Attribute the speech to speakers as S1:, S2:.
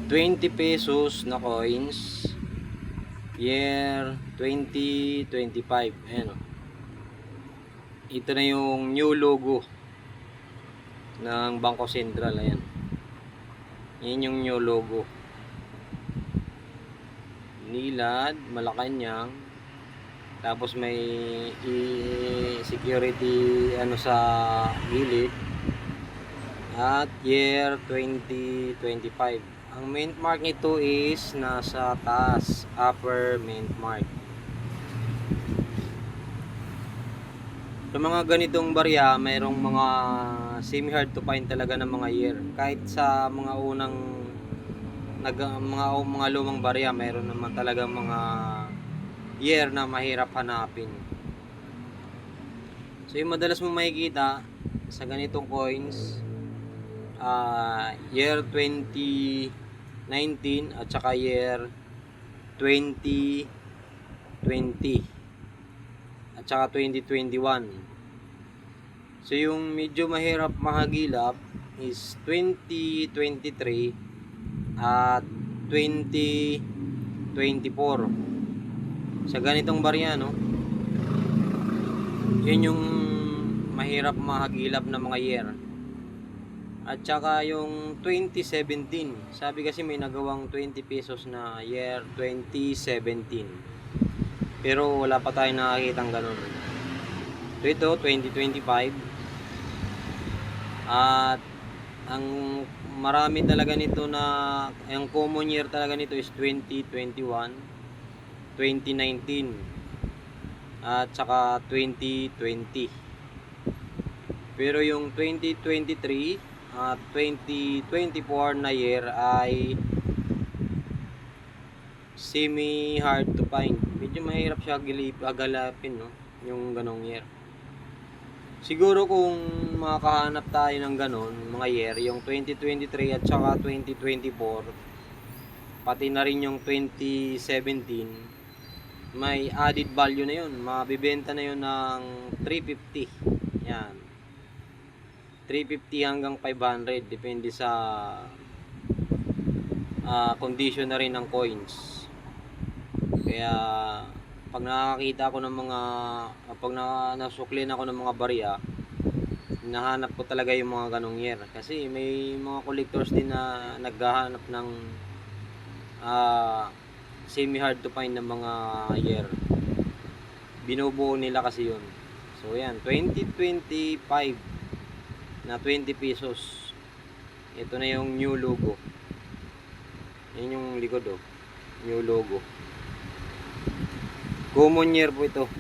S1: 20 pesos na coins, year 2025. Ayan o. Ito na yung new logo ng Bangko Sentral. Ayan. Yan yung new logo. Nilad, Malacanang. Tapos may security ano sa gilid. At year 2025. Ang mint mark nito is nasa taas, upper mint mark. Sa mga ganitong barya, mayroong mga semi hard to find talaga ng mga year. Kahit sa mga unang mga lumang barya, mayroon naman talaga mga year na mahirap hanapin. So yung madalas mo makikita sa ganitong coins, year 2019 at saka year 2020 at saka 2021. So yung medyo mahirap mahagilap is 2023 at 2024. Sa ganitong barya, no? Yun yung mahirap mahagilap na mga year. At saka yung 2017. Sabi kasi may nagawang 20 pesos na year 2017. Pero wala pa tayong nakakitang ganun. So ito, 2025. At ang marami talaga nito na, ang common year talaga nito is 2021, 2019, at saka 2020. Pero yung 2023 at 2024 na year ay semi hard to find. Medyo mahirap siya agalapin, no? Yung ganong year. Siguro kung makakahanap tayo ng ganon, mga year, yung 2023 at saka 2024, pati na rin yung 2017, may added value na yun. Mabibenta na yun ng 350. Yan. 350 hanggang 500. Depende sa condition na rin ng coins. Kaya pag nakakita ako ng mga nasuklin ako ng mga barya, hinahanap ko talaga yung mga ganong year. Kasi may mga collectors din na naghahanap ng semi hard to find ng mga year. Binubuo nila kasi yun. So yan, 2025 na 20 pesos. Ito na yung new logo. Yan yung likod, oh. New logo. Common year po ito.